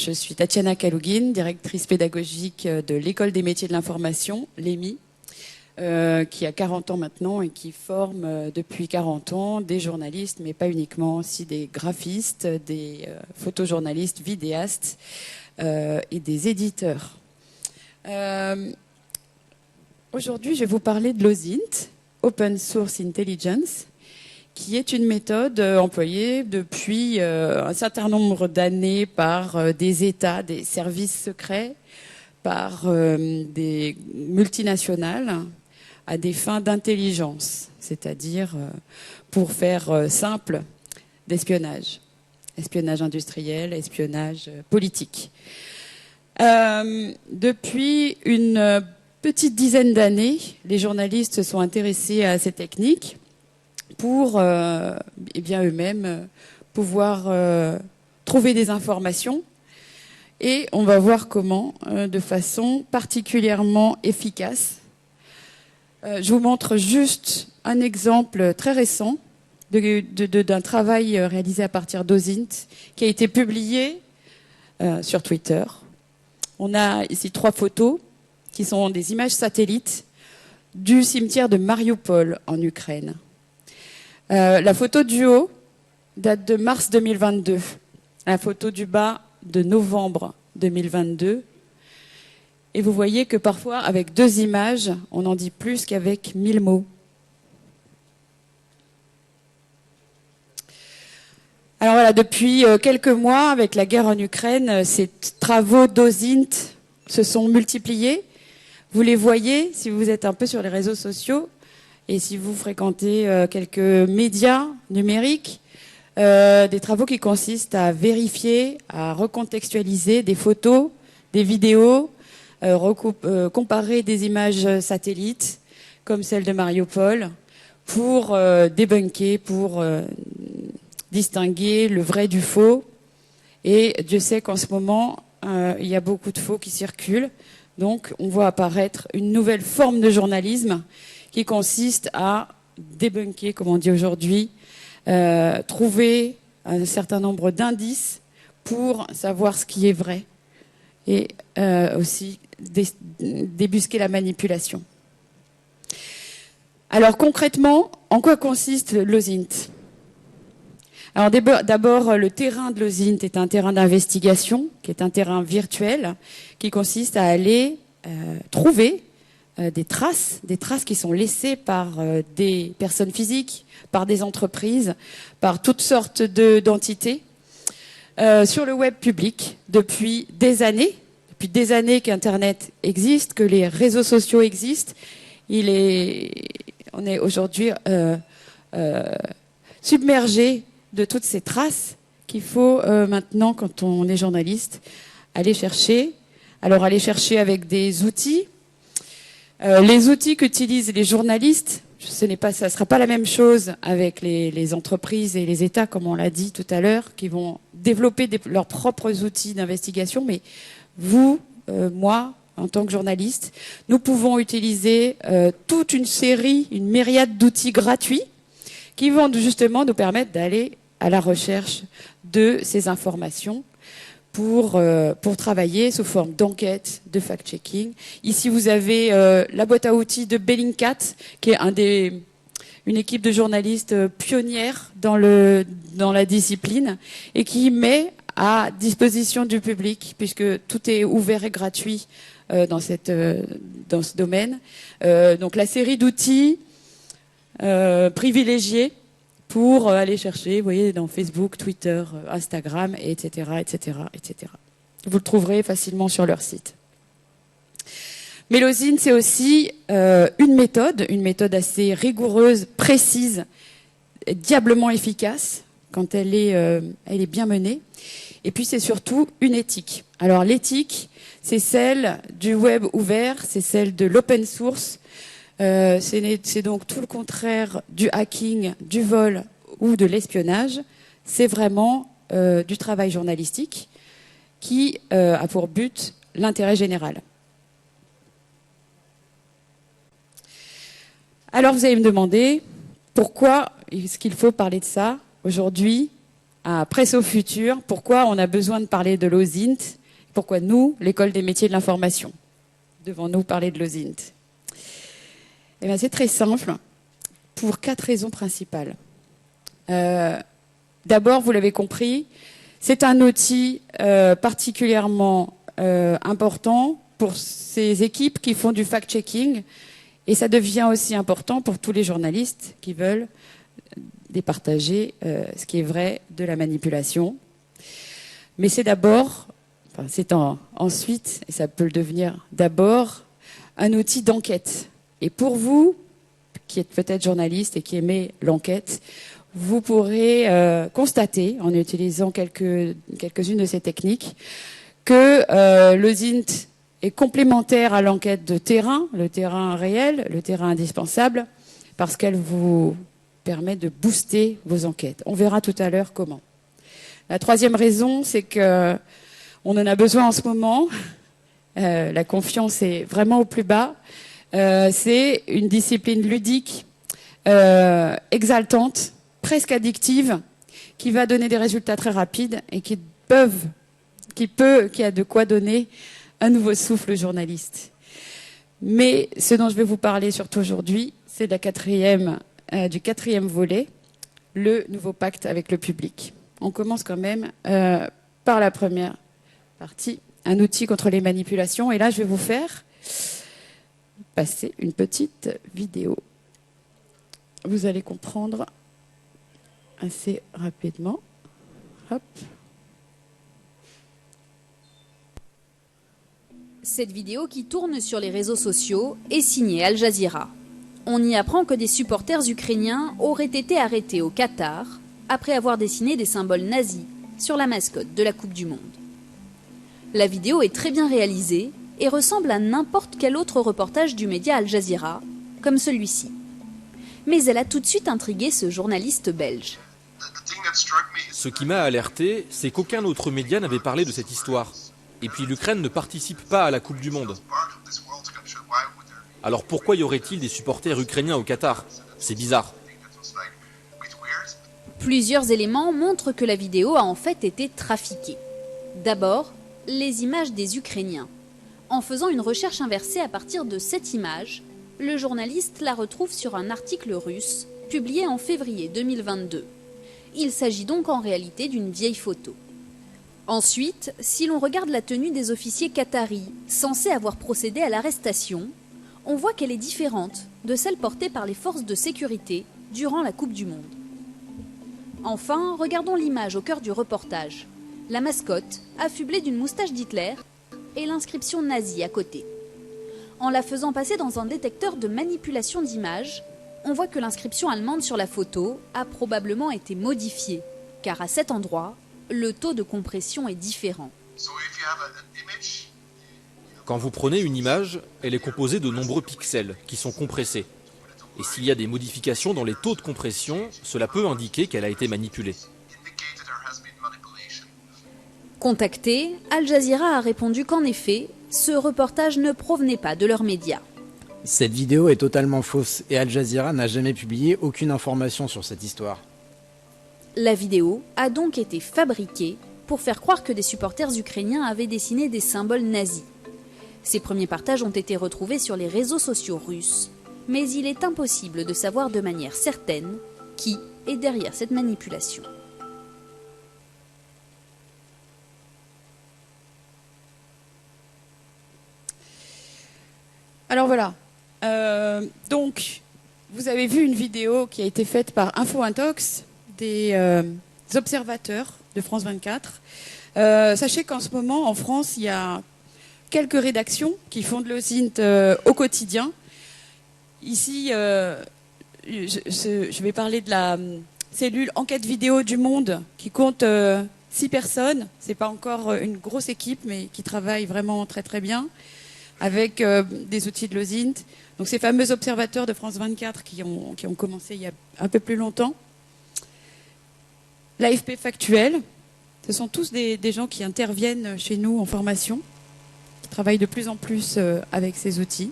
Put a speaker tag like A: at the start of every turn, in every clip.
A: je suis Tatiana Kalougine, directrice pédagogique de l'École des métiers de l'information, l'EMI, qui a 40 ans maintenant et qui forme depuis 40 ans des journalistes, mais pas uniquement, aussi des graphistes, des photojournalistes, vidéastes et des éditeurs. Aujourd'hui, je vais vous parler de l'OSINT, Open Source Intelligence, qui est une méthode employée depuis un certain nombre d'années par des États, des services secrets, par des multinationales à des fins d'intelligence, c'est-à-dire pour faire simple d'espionnage, espionnage industriel, espionnage politique. Depuis une petite dizaine d'années, les journalistes se sont intéressés à ces techniques pour eux-mêmes pouvoir trouver des informations. Et on va voir comment, de façon particulièrement efficace. Je vous montre juste un exemple très récent d'un travail réalisé à partir d'OSINT qui a été publié sur Twitter. On a ici 3 photos qui sont des images satellites du cimetière de Mariupol en Ukraine. La photo du haut date de mars 2022. La photo du bas de novembre 2022. Et vous voyez que parfois, avec 2 images, on en dit plus qu'avec 1000 mots. Alors voilà, depuis quelques mois, avec la guerre en Ukraine, ces travaux d'OSINT se sont multipliés. Vous les voyez si vous êtes un peu sur les réseaux sociaux. Et si vous fréquentez quelques médias numériques, des travaux qui consistent à vérifier, à recontextualiser des photos, des vidéos, comparer des images satellites, comme celle de Mariupol, pour débunker, pour distinguer le vrai du faux. Et Dieu sait qu'en ce moment, il y a beaucoup de faux qui circulent. Donc, on voit apparaître une nouvelle forme de journalisme qui consiste à débunker, comme on dit aujourd'hui, trouver un certain nombre d'indices pour savoir ce qui est vrai et aussi débusquer la manipulation. Alors concrètement, en quoi consiste l'OSINT ? Alors d'abord, le terrain de l'OSINT est un terrain d'investigation, qui est un terrain virtuel, qui consiste à aller trouver des traces qui sont laissées par des personnes physiques, par des entreprises, par toutes sortes d'entités sur le web public depuis des années qu'Internet existe, que les réseaux sociaux existent. On est aujourd'hui submergé de toutes ces traces qu'il faut maintenant, quand on est journaliste, aller chercher. Alors aller chercher avec des outils. Les outils qu'utilisent les journalistes, ça ne sera pas la même chose avec les entreprises et les États, comme on l'a dit tout à l'heure, qui vont développer leurs propres outils d'investigation. Mais vous, moi, en tant que journaliste, nous pouvons utiliser toute une myriade d'outils gratuits qui vont justement nous permettre d'aller à la recherche de ces informations pour travailler sous forme d'enquête, de fact-checking. Ici, vous avez la boîte à outils de Bellingcat, qui est une équipe de journalistes pionnières dans la discipline et qui met à disposition du public, puisque tout est ouvert et gratuit dans ce domaine. Donc la série d'outils privilégiés pour aller chercher, vous voyez, dans Facebook, Twitter, Instagram, etc., etc., etc. Vous le trouverez facilement sur leur site. Mais l'OSINT, c'est aussi une méthode assez rigoureuse, précise, diablement efficace quand elle est bien menée. Et puis c'est surtout une éthique. Alors l'éthique, c'est celle du web ouvert, c'est celle de l'open source. C'est donc tout le contraire du hacking, du vol ou de l'espionnage. C'est vraiment du travail journalistique qui a pour but l'intérêt général. Alors vous allez me demander pourquoi est-ce qu'il faut parler de ça aujourd'hui à Presso Futur pourquoi on a besoin de parler de l'OSINT, pourquoi nous, l'École des métiers de l'information, devons-nous parler de l'OSINT. Eh bien, c'est très simple, pour 4 raisons principales. D'abord, vous l'avez compris, c'est un outil particulièrement important pour ces équipes qui font du fact-checking, et ça devient aussi important pour tous les journalistes qui veulent départager ce qui est vrai de la manipulation. Mais c'est d'abord, enfin, c'est ensuite, et ça peut le devenir d'abord, un outil d'enquête. Et pour vous, qui êtes peut-être journaliste et qui aimez l'enquête, vous pourrez constater, en utilisant quelques-unes de ces techniques, que l'OSINT est complémentaire à l'enquête de terrain, le terrain réel, le terrain indispensable, parce qu'elle vous permet de booster vos enquêtes. On verra tout à l'heure comment. La troisième raison, c'est que on en a besoin en ce moment. La confiance est vraiment au plus bas. C'est une discipline ludique, exaltante, presque addictive, qui va donner des résultats très rapides et qui a de quoi donner un nouveau souffle aux journalistes. Mais ce dont je vais vous parler surtout aujourd'hui, c'est du quatrième volet, le nouveau pacte avec le public. On commence quand même par la première partie, un outil contre les manipulations. Et là, je vais vous faire passer une petite vidéo. Vous allez comprendre assez rapidement. Hop.
B: Cette vidéo qui tourne sur les réseaux sociaux est signée Al Jazeera. On y apprend que des supporters ukrainiens auraient été arrêtés au Qatar après avoir dessiné des symboles nazis sur la mascotte de la Coupe du Monde. La vidéo est très bien réalisée et ressemble à n'importe quel autre reportage du média Al Jazeera, comme celui-ci. Mais elle a tout de suite intrigué ce journaliste belge.
C: Ce qui m'a alerté, c'est qu'aucun autre média n'avait parlé de cette histoire. Et puis l'Ukraine ne participe pas à la Coupe du Monde. Alors pourquoi y aurait-il des supporters ukrainiens au Qatar? C'est bizarre.
B: Plusieurs éléments montrent que la vidéo a en fait été trafiquée. D'abord, les images des Ukrainiens. En faisant une recherche inversée à partir de cette image, le journaliste la retrouve sur un article russe publié en février 2022. Il s'agit donc en réalité d'une vieille photo. Ensuite, si l'on regarde la tenue des officiers qataris censés avoir procédé à l'arrestation, on voit qu'elle est différente de celle portée par les forces de sécurité durant la Coupe du Monde. Enfin, regardons l'image au cœur du reportage. La mascotte, affublée d'une moustache d'Hitler, et l'inscription nazie à côté. En la faisant passer dans un détecteur de manipulation d'images, on voit que l'inscription allemande sur la photo a probablement été modifiée, car à cet endroit, le taux de compression est différent.
C: Quand vous prenez une image, elle est composée de nombreux pixels qui sont compressés. Et s'il y a des modifications dans les taux de compression, cela peut indiquer qu'elle a été manipulée.
B: Contacté, Al Jazeera a répondu qu'en effet, ce reportage ne provenait pas de leurs médias.
D: Cette vidéo est totalement fausse et Al Jazeera n'a jamais publié aucune information sur cette histoire.
B: La vidéo a donc été fabriquée pour faire croire que des supporters ukrainiens avaient dessiné des symboles nazis. Ces premiers partages ont été retrouvés sur les réseaux sociaux russes, mais il est impossible de savoir de manière certaine qui est derrière cette manipulation.
A: Alors voilà. Donc, vous avez vu une vidéo qui a été faite par Info Intox, des observateurs de France 24. Sachez qu'en ce moment, en France, il y a quelques rédactions qui font de l'OSINT au quotidien. Ici, je vais parler de la cellule enquête vidéo du Monde qui compte 6 personnes. C'est pas encore une grosse équipe, mais qui travaille vraiment très très bien avec des outils de l'OSINT. Donc ces fameux observateurs de France 24 qui ont commencé il y a un peu plus longtemps. L'AFP Factuel, ce sont tous des gens qui interviennent chez nous en formation, qui travaillent de plus en plus avec ces outils.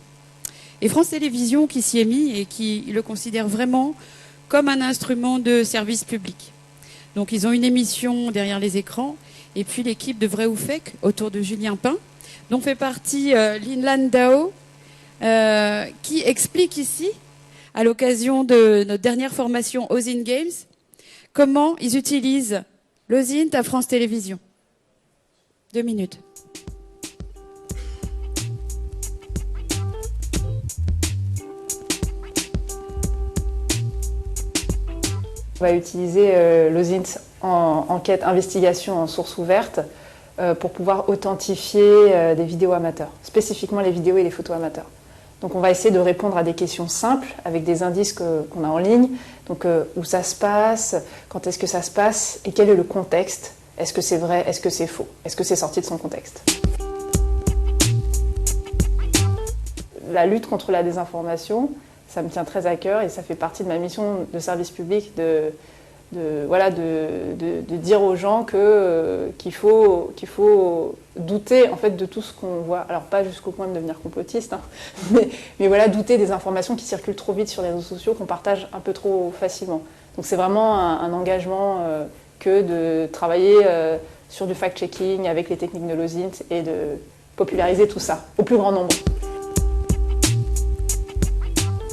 A: Et France Télévisions qui s'y est mis et qui le considère vraiment comme un instrument de service public. Donc ils ont une émission derrière les écrans. Et puis l'équipe de Vrai ou Fake autour de Julien Pin, dont fait partie Lin Dao, qui explique ici, à l'occasion de notre dernière formation OSINT Games, comment ils utilisent l'OSINT à France Télévisions. 2 minutes.
E: On va utiliser l'OSINT en enquête, investigation en source ouverte pour pouvoir authentifier des vidéos amateurs, spécifiquement les vidéos et les photos amateurs. Donc on va essayer de répondre à des questions simples avec des indices qu'on a en ligne. Donc où ça se passe, quand est-ce que ça se passe et quel est le contexte. Est-ce que c'est vrai, est-ce que c'est faux, est-ce que c'est sorti de son contexte. La lutte contre la désinformation, ça me tient très à cœur et ça fait partie de ma mission de service public de dire aux gens qu'il faut douter en fait de tout ce qu'on voit. Alors pas jusqu'au point de devenir complotiste, hein, mais voilà, douter des informations qui circulent trop vite sur les réseaux sociaux, qu'on partage un peu trop facilement. Donc c'est vraiment un engagement que de travailler sur du fact-checking avec les techniques de l'OSINT et de populariser tout ça au plus grand nombre.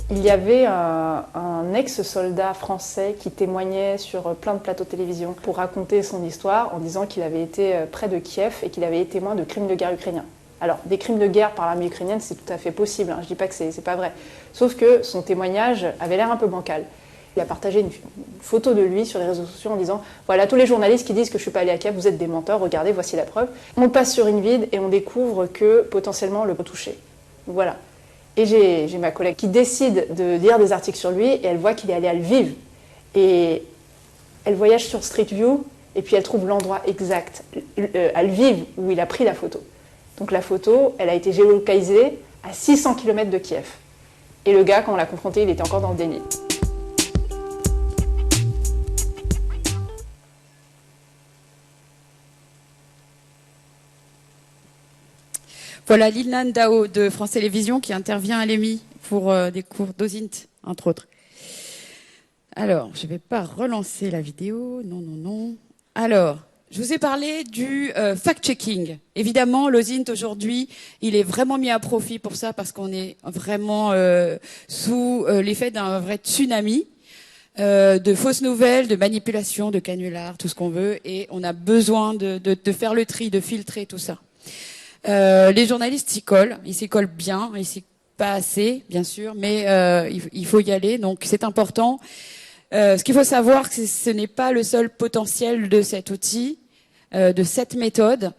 E: Il y avait un ex-soldat français qui témoignait sur plein de plateaux de télévision pour raconter son histoire en disant qu'il avait été près de Kiev et qu'il avait été témoin de crimes de guerre ukrainiens. Alors, des crimes de guerre par l'armée ukrainienne, c'est tout à fait possible, hein. Je ne dis pas que c'est pas vrai. Sauf que son témoignage avait l'air un peu bancal. Il a partagé une photo de lui sur les réseaux sociaux en disant « Voilà, tous les journalistes qui disent que je ne suis pas allé à Kiev, vous êtes des menteurs, regardez, voici la preuve. » On passe sur une vide et on découvre que potentiellement le peut toucher. Voilà. Et j'ai ma collègue qui décide de lire des articles sur lui et elle voit qu'il est allé à Lviv. Et elle voyage sur Street View et puis elle trouve l'endroit exact, à Lviv, où il a pris la photo. Donc la photo, elle a été géolocalisée à 600 km de Kiev. Et le gars, quand on l'a confronté, il était encore dans le déni.
A: Voilà Lin Dao de France Télévisions qui intervient à l'EMI pour des cours d'OSINT, entre autres. Alors, je ne vais pas relancer la vidéo. Non. Alors, je vous ai parlé du fact-checking. Évidemment, l'OSINT aujourd'hui, il est vraiment mis à profit pour ça parce qu'on est vraiment sous l'effet d'un vrai tsunami de fausses nouvelles, de manipulations, de canulars, tout ce qu'on veut. Et on a besoin de faire le tri, de filtrer tout ça. Les journalistes s'y collent, ils s'y collent bien, ils s'y pas assez, bien sûr, mais il faut y aller, donc c'est important. Ce qu'il faut savoir, c'est que ce n'est pas le seul potentiel de cet outil, de cette méthode.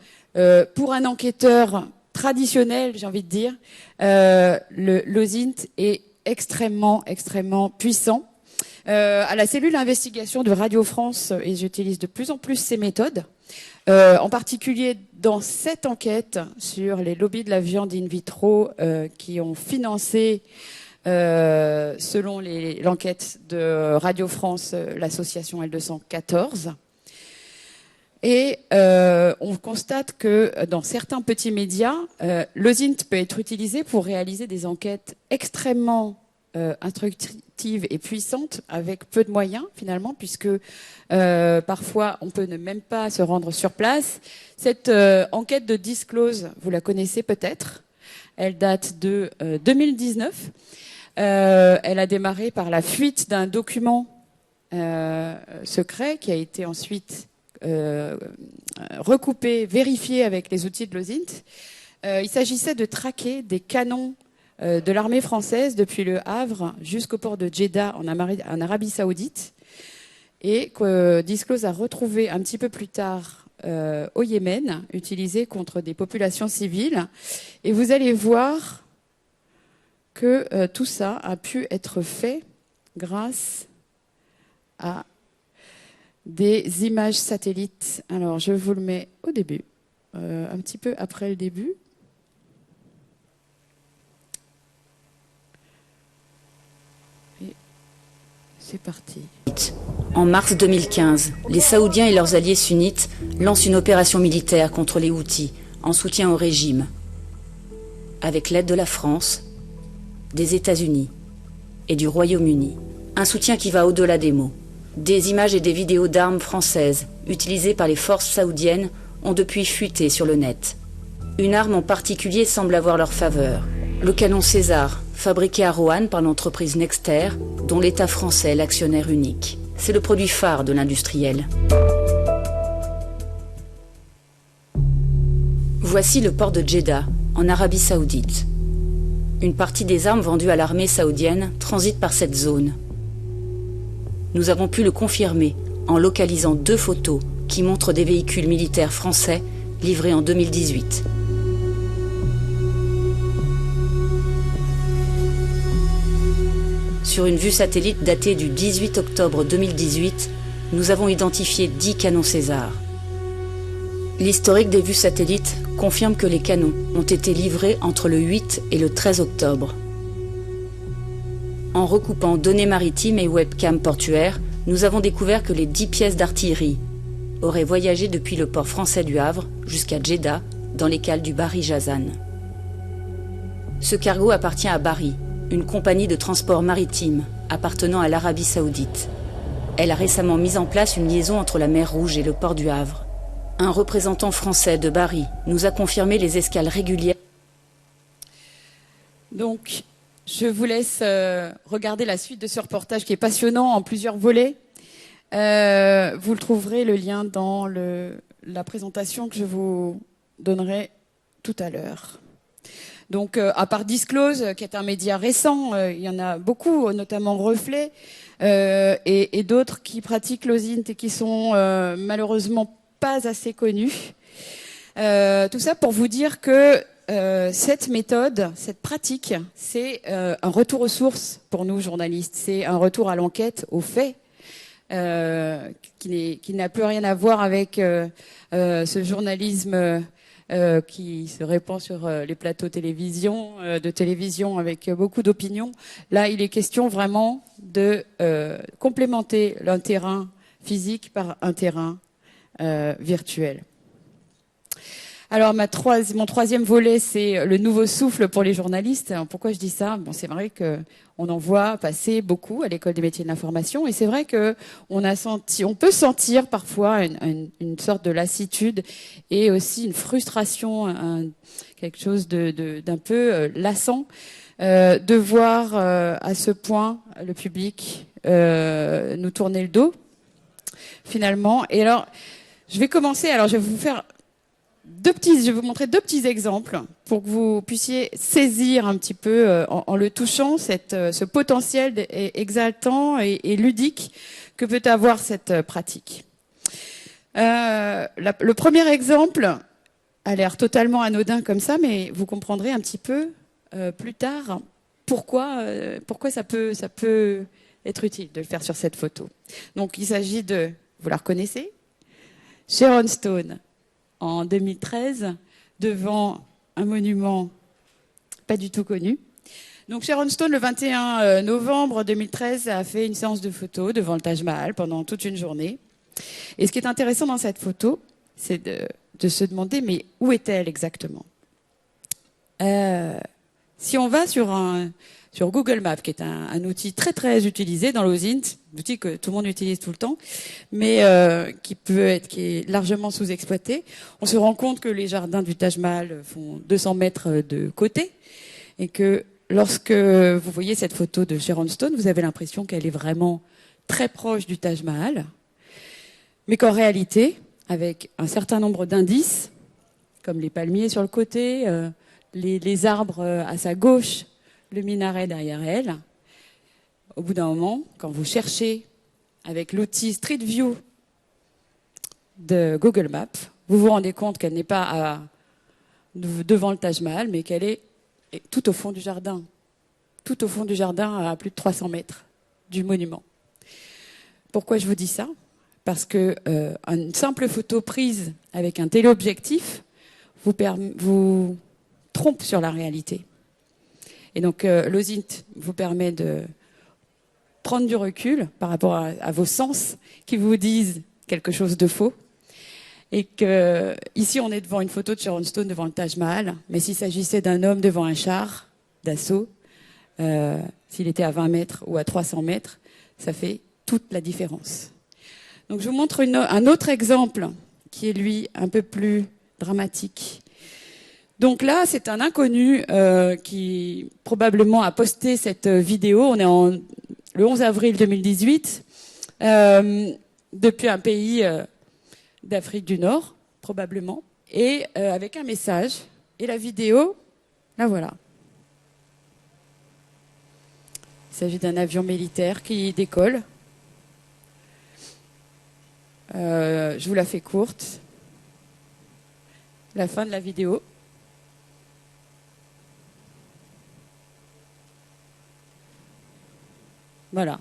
A: Pour un enquêteur traditionnel, j'ai envie de dire, l'OSINT est extrêmement puissant. À la cellule d'investigation de Radio France, et j'utilise de plus en plus ces méthodes. En particulier dans cette enquête sur les lobbies de la viande in vitro qui ont financé, selon l'enquête de Radio France, l'association L214. Et on constate que dans certains petits médias, l'OSINT peut être utilisé pour réaliser des enquêtes extrêmement instructives et puissantes avec peu de moyens finalement, puisque parfois on peut ne même pas se rendre sur place. Cette enquête de Disclose, vous la connaissez peut-être, elle date de 2019. Elle a démarré par la fuite d'un document secret qui a été ensuite recoupé, vérifié avec les outils de l'OSINT. Il s'agissait de traquer des canons de l'armée française depuis le Havre jusqu'au port de Jeddah en Arabie Saoudite, et que Disclose a retrouvé un petit peu plus tard au Yémen, utilisé contre des populations civiles. Et vous allez voir que tout ça a pu être fait grâce à des images satellites. Alors, je vous le mets au début, un petit peu après le début. C'est parti.
F: En mars 2015, les Saoudiens et leurs alliés sunnites lancent une opération militaire contre les Houthis en soutien au régime, avec l'aide de la France, des États-Unis et du Royaume-Uni. Un soutien qui va au-delà des mots. Des images et des vidéos d'armes françaises, utilisées par les forces saoudiennes, ont depuis fuité sur le net. Une arme en particulier semble avoir leur faveur. Le canon César, fabriqué à Roanne par l'entreprise Nexter, dont l'État français est l'actionnaire unique. C'est le produit phare de l'industriel. Voici le port de Jeddah, en Arabie Saoudite. Une partie des armes vendues à l'armée saoudienne transite par cette zone. Nous avons pu le confirmer en localisant 2 photos qui montrent des véhicules militaires français livrés en 2018. Sur une vue satellite datée du 18 octobre 2018, nous avons identifié 10 canons César. L'historique des vues satellites confirme que les canons ont été livrés entre le 8 et le 13 octobre. En recoupant données maritimes et webcams portuaires, nous avons découvert que les 10 pièces d'artillerie auraient voyagé depuis le port français du Havre jusqu'à Jeddah, dans les cales du Bahri Jazan. Ce cargo appartient à Bahri, une compagnie de transport maritime appartenant à l'Arabie Saoudite. Elle a récemment mis en place une liaison entre la mer Rouge et le port du Havre. Un représentant français de Bahri nous a confirmé les escales régulières.
A: Donc, je vous laisse regarder la suite de ce reportage qui est passionnant en plusieurs volets. Vous le trouverez, le lien, dans la présentation que je vous donnerai tout à l'heure. Donc, à part Disclose, qui est un média récent, il y en a beaucoup, notamment Reflet, et d'autres qui pratiquent l'OSINT et qui sont malheureusement pas assez connus. Tout ça pour vous dire que cette méthode, cette pratique, c'est un retour aux sources pour nous journalistes. C'est un retour à l'enquête, aux faits, qui n'a plus rien à voir avec ce journalisme qui se répand sur les plateaux de télévision avec beaucoup d'opinions. Là, il est question vraiment de complémenter un terrain physique par un terrain virtuel. Alors, mon troisième volet, c'est le nouveau souffle pour les journalistes. Alors, pourquoi je dis ça ? Bon, c'est vrai qu'on en voit passer beaucoup à l'école des métiers de l'information, et c'est vrai que on peut sentir parfois une sorte de lassitude et aussi une frustration, quelque chose d'un peu lassant, de voir à ce point le public nous tourner le dos, finalement. Et alors, je vais commencer. Alors, je vais vous montrer 2 petits exemples pour que vous puissiez saisir un petit peu, en le touchant, ce potentiel exaltant et ludique que peut avoir cette pratique. Le premier exemple a l'air totalement anodin comme ça, mais vous comprendrez un petit peu plus tard pourquoi ça peut être utile de le faire sur cette photo. Donc, il s'agit vous la reconnaissez, Sharon Stone, en 2013, devant un monument pas du tout connu. Donc Sharon Stone, le 21 novembre 2013, a fait une séance de photos devant le Taj Mahal pendant toute une journée. Et ce qui est intéressant dans cette photo, c'est de se demander, mais où est-elle exactement ? Si on va sur Google Maps, qui est un outil très très utilisé dans l'OSINT, un outil que tout le monde utilise tout le temps, mais qui est largement sous-exploité, on se rend compte que les jardins du Taj Mahal font 200 mètres de côté, et que lorsque vous voyez cette photo de Sharon Stone, vous avez l'impression qu'elle est vraiment très proche du Taj Mahal, mais qu'en réalité, avec un certain nombre d'indices, comme les palmiers sur le côté, les arbres à sa gauche, le minaret derrière elle, au bout d'un moment, quand vous cherchez avec l'outil Street View de Google Maps, vous vous rendez compte qu'elle n'est pas devant le Taj Mahal, mais qu'elle est tout au fond du jardin. Tout au fond du jardin, à plus de 300 mètres du monument. Pourquoi je vous dis ça ? Parce que une simple photo prise avec un téléobjectif vous trompe sur la réalité. Et donc, l'OSINT vous permet de prendre du recul par rapport à vos sens qui vous disent quelque chose de faux. Et que ici, on est devant une photo de Sharon Stone devant le Taj Mahal, mais s'il s'agissait d'un homme devant un char d'assaut, s'il était à 20 mètres ou à 300 mètres, ça fait toute la différence. Donc je vous montre un autre exemple qui est lui un peu plus dramatique. Donc là, c'est un inconnu qui probablement a posté cette vidéo. On est le 11 avril 2018 depuis un pays d'Afrique du Nord, probablement, et avec un message. Et la vidéo, la voilà. Il s'agit d'un avion militaire qui décolle. Je vous la fais courte. La fin de la vidéo. Voilà.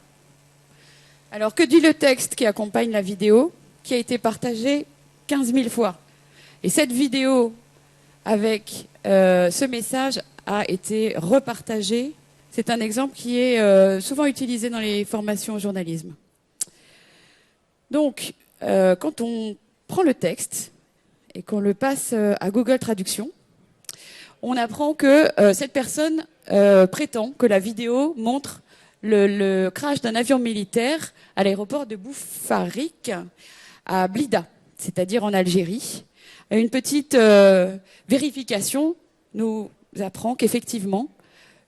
A: Alors, que dit le texte qui accompagne la vidéo, qui a été partagé 15 000 fois? Et cette vidéo, avec ce message, a été repartagée. C'est un exemple qui est souvent utilisé dans les formations au journalisme. Donc, quand on prend le texte et qu'on le passe à Google Traduction, on apprend que cette personne prétend que la vidéo montre le crash d'un avion militaire à l'aéroport de Boufarik à Blida, c'est-à-dire en Algérie. Une petite vérification nous apprend qu'effectivement,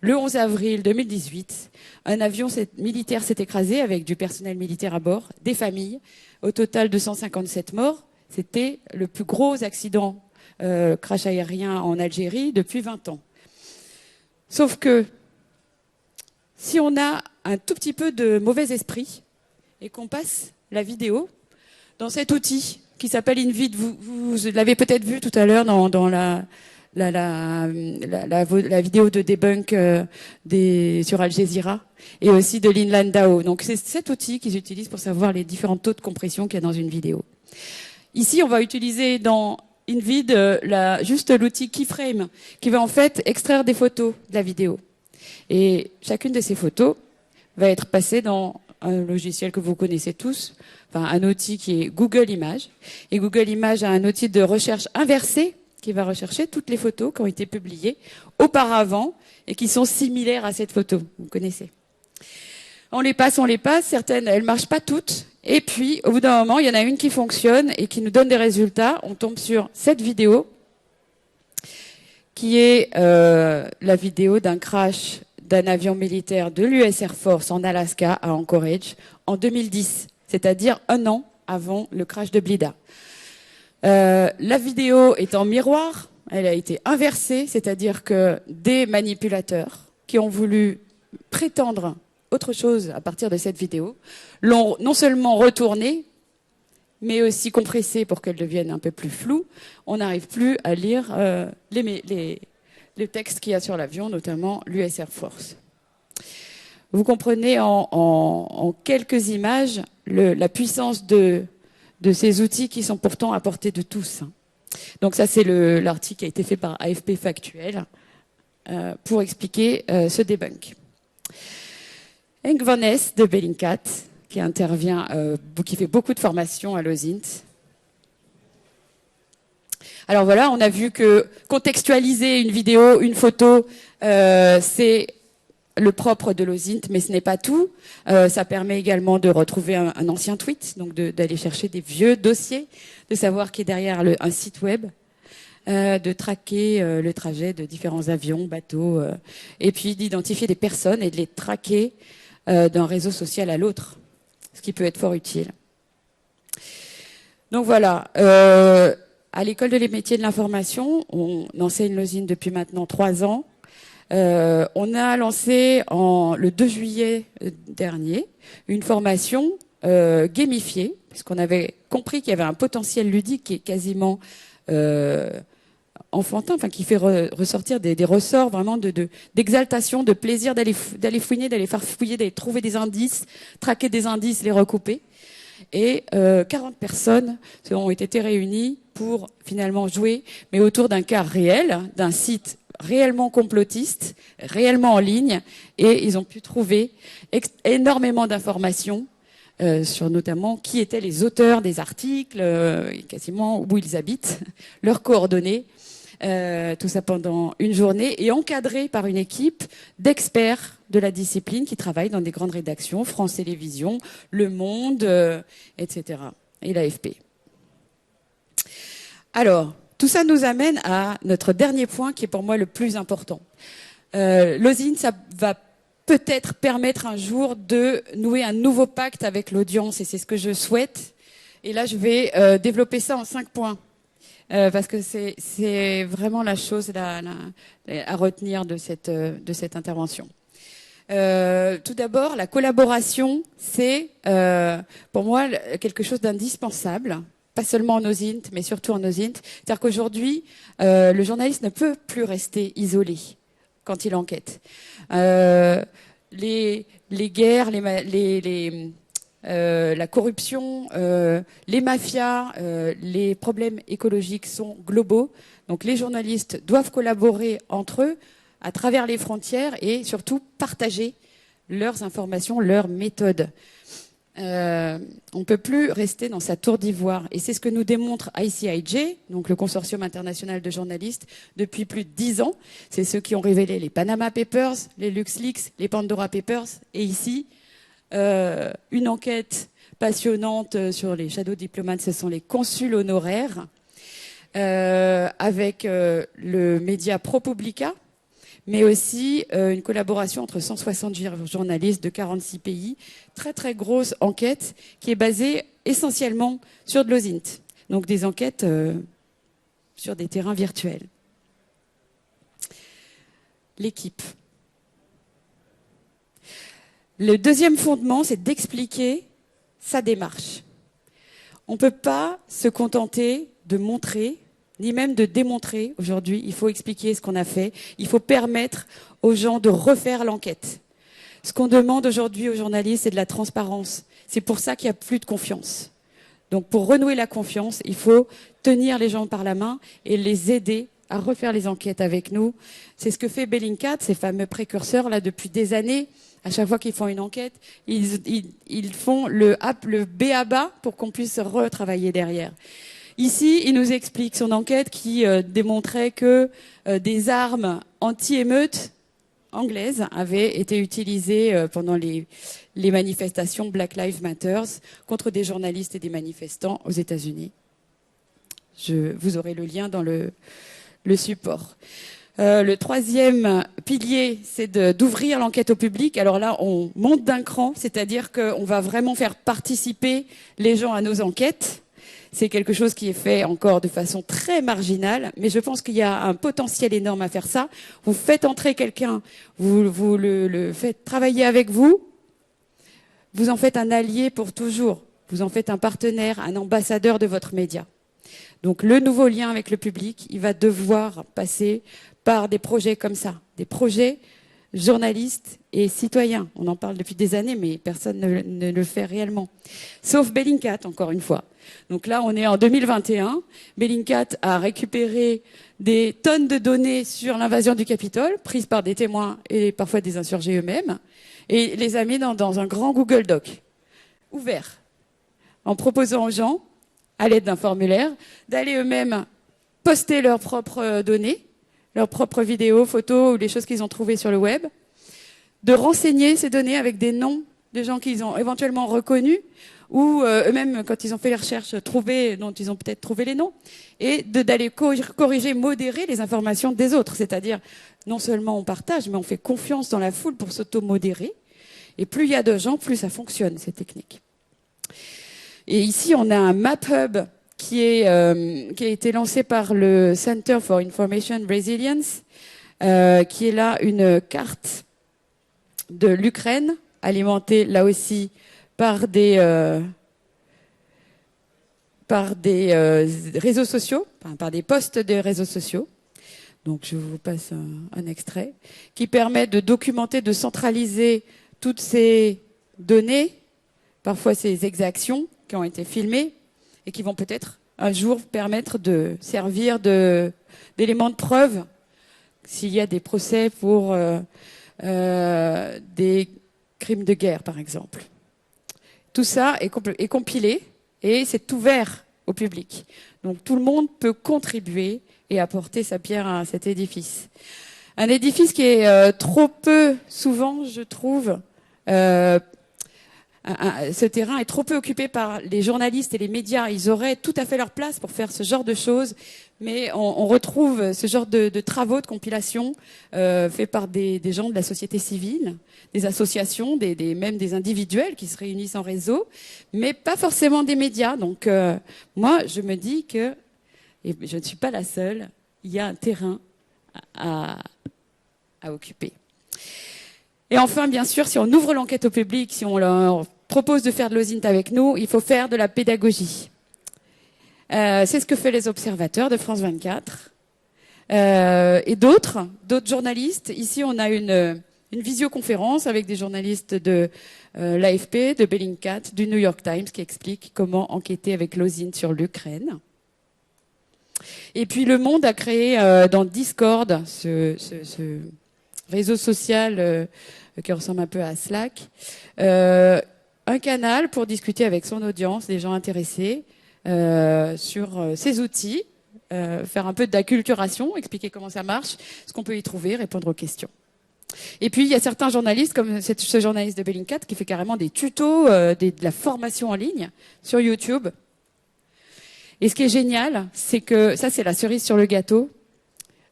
A: le 11 avril 2018, un avion militaire s'est écrasé avec du personnel militaire à bord, des familles, au total 257 morts. C'était le plus gros accident crash aérien en Algérie depuis 20 ans. Sauf que si on a un tout petit peu de mauvais esprit et qu'on passe la vidéo dans cet outil qui s'appelle InVid, vous l'avez peut-être vu tout à l'heure dans la vidéo de debunk sur Al Jazeera et aussi de Linland DAO. Donc c'est cet outil qu'ils utilisent pour savoir les différents taux de compression qu'il y a dans une vidéo. Ici, on va utiliser dans InVid juste l'outil Keyframe qui va en fait extraire des photos de la vidéo. Et chacune de ces photos va être passée dans un logiciel que vous connaissez tous, enfin un outil qui est Google Images. Et Google Images a un outil de recherche inversée qui va rechercher toutes les photos qui ont été publiées auparavant et qui sont similaires à cette photo. Vous connaissez. On les passe, certaines, elles marchent pas toutes. Et puis, au bout d'un moment, il y en a une qui fonctionne et qui nous donne des résultats. On tombe sur cette vidéo qui est la vidéo d'un crash d'un avion militaire de l'US Air Force en Alaska, à Anchorage, en 2010, c'est-à-dire un an avant le crash de Blida. La vidéo est en miroir, elle a été inversée, c'est-à-dire que des manipulateurs qui ont voulu prétendre autre chose à partir de cette vidéo l'ont non seulement retournée, mais aussi compressée pour qu'elle devienne un peu plus floue. On n'arrive plus à lire les textes qu'il y a sur l'avion, notamment l'US Air Force. Vous comprenez en quelques images la puissance de ces outils qui sont pourtant à portée de tous. Donc ça, c'est l'article qui a été fait par AFP Factuel pour expliquer ce debunk. Henk van Ness de Bellingcat, qui intervient, qui fait beaucoup de formations à l'OSINT. Alors voilà, on a vu que contextualiser une vidéo, une photo, c'est le propre de l'OSINT, mais ce n'est pas tout. Ça permet également de retrouver un ancien tweet, donc d'aller chercher des vieux dossiers, de savoir qui est derrière un site web, de traquer le trajet de différents avions, bateaux, et puis d'identifier des personnes et de les traquer d'un réseau social à l'autre, ce qui peut être fort utile. Donc voilà, à l'école des métiers de l'information, on enseigne l'OSINT depuis maintenant 3 ans. On a lancé le 2 juillet dernier une formation gamifiée, puisqu'on avait compris qu'il y avait un potentiel ludique qui est quasiment enfantin, enfin qui fait ressortir des ressorts vraiment d'exaltation, de plaisir d'aller fouiner, d'aller farfouiller, d'aller trouver des indices, traquer des indices, les recouper. Et 40 personnes ont été réunies pour finalement jouer, mais autour d'un cas réel, d'un site réellement complotiste, réellement en ligne, et ils ont pu trouver énormément d'informations sur notamment qui étaient les auteurs des articles, quasiment où ils habitent, leurs coordonnées, tout ça pendant une journée, et encadré par une équipe d'experts de la discipline qui travaillent dans des grandes rédactions, France Télévisions, Le Monde, etc. et l'AFP. Alors, tout ça nous amène à notre dernier point qui est pour moi le plus important. L'OSINT, ça va peut-être permettre un jour de nouer un nouveau pacte avec l'audience, et c'est ce que je souhaite. Et là, je vais développer ça en 5 points, parce que c'est vraiment la chose à retenir de cette intervention. Tout d'abord, la collaboration, c'est pour moi quelque chose d'indispensable, pas seulement en OSINT, mais surtout en OSINT. C'est-à-dire qu'aujourd'hui, le journaliste ne peut plus rester isolé quand il enquête. Les guerres, la corruption, les mafias, les problèmes écologiques sont globaux. Donc les journalistes doivent collaborer entre eux à travers les frontières et surtout partager leurs informations, leurs méthodes. On ne peut plus rester dans sa tour d'ivoire. Et c'est ce que nous démontre ICIJ, donc le Consortium international de journalistes, depuis plus de 10 ans. C'est ceux qui ont révélé les Panama Papers, les LuxLeaks, les Pandora Papers. Et ici, une enquête passionnante sur les shadow diplomates, ce sont les consuls honoraires, avec le média ProPublica, mais aussi une collaboration entre 160 journalistes de 46 pays. Très très grosse enquête qui est basée essentiellement sur de l'OSINT. Donc des enquêtes sur des terrains virtuels. L'équipe. Le deuxième fondement, c'est d'expliquer sa démarche. On ne peut pas se contenter de montrer, ni même de démontrer aujourd'hui. Il faut expliquer ce qu'on a fait. Il faut permettre aux gens de refaire l'enquête. Ce qu'on demande aujourd'hui aux journalistes, c'est de la transparence. C'est pour ça qu'il n'y a plus de confiance. Donc pour renouer la confiance, il faut tenir les gens par la main et les aider à refaire les enquêtes avec nous. C'est ce que fait Bellingcat, ces fameux précurseurs là depuis des années. À chaque fois qu'ils font une enquête, ils font le b.a.-ba pour qu'on puisse retravailler derrière. Ici, il nous explique son enquête qui démontrait que des armes anti-émeutes anglaises avaient été utilisées pendant les manifestations Black Lives Matter contre des journalistes et des manifestants aux États-Unis. Vous aurez le lien dans le support. Le troisième pilier, c'est d'ouvrir l'enquête au public. Alors là, on monte d'un cran, c'est-à-dire qu'on va vraiment faire participer les gens à nos enquêtes. C'est quelque chose qui est fait encore de façon très marginale, mais je pense qu'il y a un potentiel énorme à faire ça. Vous faites entrer quelqu'un, vous le faites travailler avec vous, vous en faites un allié pour toujours, vous en faites un partenaire, un ambassadeur de votre média. Donc le nouveau lien avec le public, il va devoir passer par des projets comme ça, des projets journalistes et citoyens. On en parle depuis des années, mais personne ne le fait réellement. Sauf Bellingcat, encore une fois. Donc là, on est en 2021. Bellingcat a récupéré des tonnes de données sur l'invasion du Capitole, prises par des témoins et parfois des insurgés eux-mêmes, et les a mis dans un grand Google Doc, ouvert, en proposant aux gens, à l'aide d'un formulaire, d'aller eux-mêmes poster leurs propres données, leurs propres vidéos, photos ou les choses qu'ils ont trouvées sur le web, de renseigner ces données avec des noms de gens qu'ils ont éventuellement reconnus ou eux-mêmes, quand ils ont fait les recherches, dont ils ont peut-être trouvé les noms, et d'aller corriger, modérer les informations des autres. C'est-à-dire, non seulement on partage, mais on fait confiance dans la foule pour s'auto-modérer. Et plus il y a de gens, plus ça fonctionne, ces techniques. Et ici, on a un Map Hub qui a été lancé par le Center for Information Resilience, qui est là une carte de l'Ukraine, alimentée là aussi par des réseaux sociaux, par des posts des réseaux sociaux. Donc je vous passe un extrait, qui permet de documenter, de centraliser toutes ces données, parfois ces exactions qui ont été filmées, et qui vont peut-être un jour permettre de servir d'éléments de preuve s'il y a des procès pour des crimes de guerre, par exemple. Tout ça est compilé et c'est ouvert au public. Donc tout le monde peut contribuer et apporter sa pierre à cet édifice. Un édifice qui est trop peu, souvent, je trouve, ce terrain est trop peu occupé par les journalistes et les médias. Ils auraient tout à fait leur place pour faire ce genre de choses, mais on retrouve ce genre de travaux, de compilation faits par des gens de la société civile, des associations, même des individuels qui se réunissent en réseau, mais pas forcément des médias. Donc moi, je me dis que, et je ne suis pas la seule, il y a un terrain à occuper. Et enfin, bien sûr, si on ouvre l'enquête au public, si on leur propose de faire de l'OSINT avec nous, il faut faire de la pédagogie. C'est ce que fait les observateurs de France 24 et d'autres journalistes. Ici, on a une visioconférence avec des journalistes de l'AFP, de Bellingcat, du New York Times qui expliquent comment enquêter avec l'OSINT sur l'Ukraine. Et puis Le Monde a créé dans Discord, ce réseau social qui ressemble un peu à Slack, un canal pour discuter avec son audience, des gens intéressés, sur ces outils, faire un peu d'acculturation, expliquer comment ça marche, ce qu'on peut y trouver, répondre aux questions. Et puis il y a certains journalistes, comme ce journaliste de Bellingcat, qui fait carrément des tutos, de la formation en ligne sur YouTube. Et ce qui est génial, c'est que ça, c'est la cerise sur le gâteau.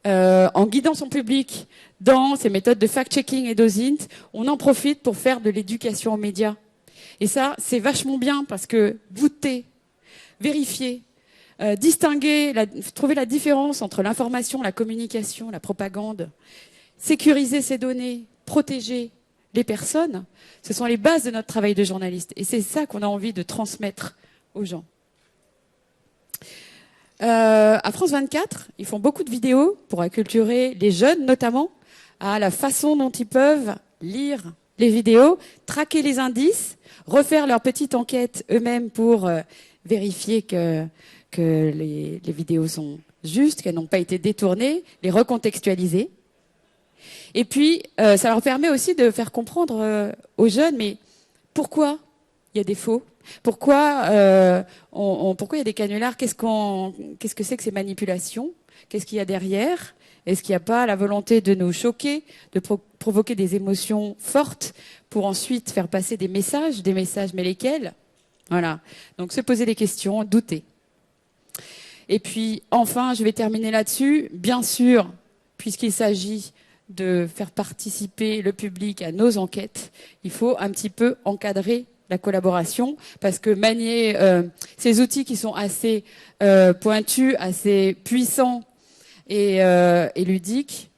A: En guidant son public dans ces méthodes de fact-checking et d'OSINT, on en profite pour faire de l'éducation aux médias. Et ça, c'est vachement bien parce que goûter, vérifier, distinguer, trouver la différence entre l'information, la communication, la propagande, sécuriser ces données, protéger les personnes, ce sont les bases de notre travail de journaliste. Et c'est ça qu'on a envie de transmettre aux gens. À France 24, ils font beaucoup de vidéos pour acculturer les jeunes, notamment, à la façon dont ils peuvent lire les vidéos, traquer les indices, refaire leur petite enquête eux-mêmes pour vérifier que les vidéos sont justes, qu'elles n'ont pas été détournées, les recontextualiser. Et puis, ça leur permet aussi de faire comprendre aux jeunes, mais pourquoi il y a des faux ? Pourquoi il y a des canulars ? Qu'est-ce que c'est que ces manipulations ? Qu'est-ce qu'il y a derrière ? Est-ce qu'il n'y a pas la volonté de nous choquer, de provoquer des émotions fortes pour ensuite faire passer des messages, mais lesquels ? Voilà. Donc se poser des questions, douter. Et puis enfin, je vais terminer là-dessus. Bien sûr, puisqu'il s'agit de faire participer le public à nos enquêtes, il faut un petit peu encadrer la collaboration, parce que manier ces outils qui sont assez pointus, assez puissants et ludiques,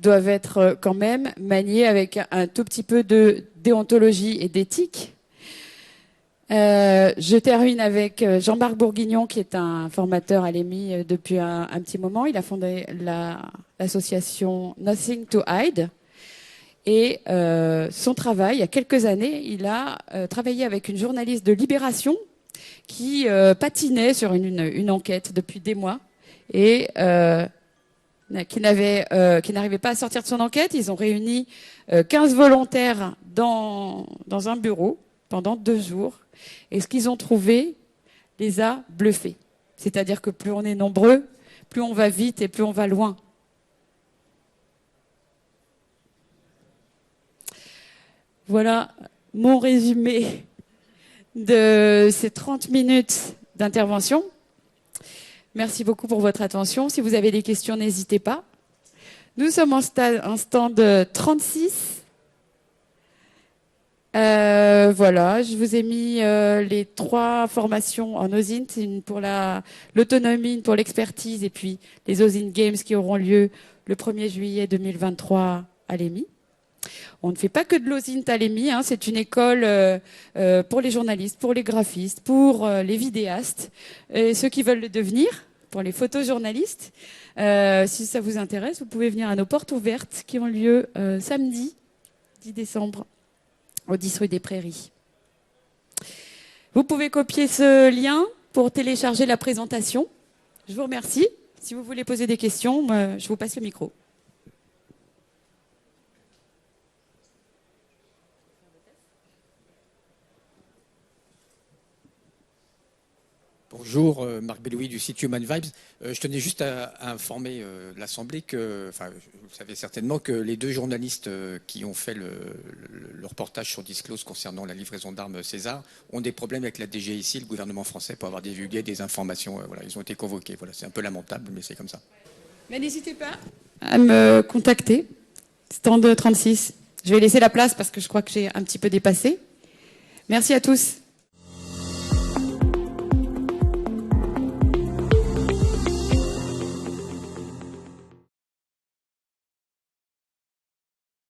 A: doivent être quand même maniés avec un tout petit peu de déontologie et d'éthique. Je termine avec Jean-Marc Bourguignon, qui est un formateur à l'EMI depuis un petit moment. Il a fondé l'association Nothing to Hide. Et son travail, il y a quelques années, il a travaillé avec une journaliste de Libération qui patinait sur une enquête depuis des mois et qui n'arrivait pas à sortir de son enquête. Ils ont réuni 15 volontaires dans un bureau pendant 2 jours. Et ce qu'ils ont trouvé les a bluffés. C'est-à-dire que plus on est nombreux, plus on va vite et plus on va loin. Voilà mon résumé de ces 30 minutes d'intervention. Merci beaucoup pour votre attention. Si vous avez des questions, n'hésitez pas. Nous sommes en stand 36. Voilà, je vous ai mis les 3 formations en OSINT, une pour l'autonomie, une pour l'expertise, et puis les OSINT Games qui auront lieu le 1er juillet 2023 à l'EMI. On ne fait pas que de l'OSINT à l'EMI, hein, c'est une école pour les journalistes, pour les graphistes, pour les vidéastes, et ceux qui veulent le devenir, pour les photojournalistes. Si ça vous intéresse, vous pouvez venir à nos portes ouvertes qui ont lieu samedi 10 décembre au 10 rue des Prairies. Vous pouvez copier ce lien pour télécharger la présentation. Je vous remercie. Si vous voulez poser des questions, je vous passe le micro.
G: Bonjour, Marc Belloui du site Human Vibes. Je tenais juste à informer l'Assemblée que, vous savez certainement que les 2 journalistes qui ont fait le reportage sur Disclose concernant la livraison d'armes César ont des problèmes avec la DGIC, le gouvernement français, pour avoir divulgué des informations. Voilà, ils ont été convoqués. Voilà, c'est un peu lamentable, mais c'est comme ça.
A: Mais n'hésitez pas à me contacter. Stand 36. Je vais laisser la place parce que je crois que j'ai un petit peu dépassé. Merci à tous.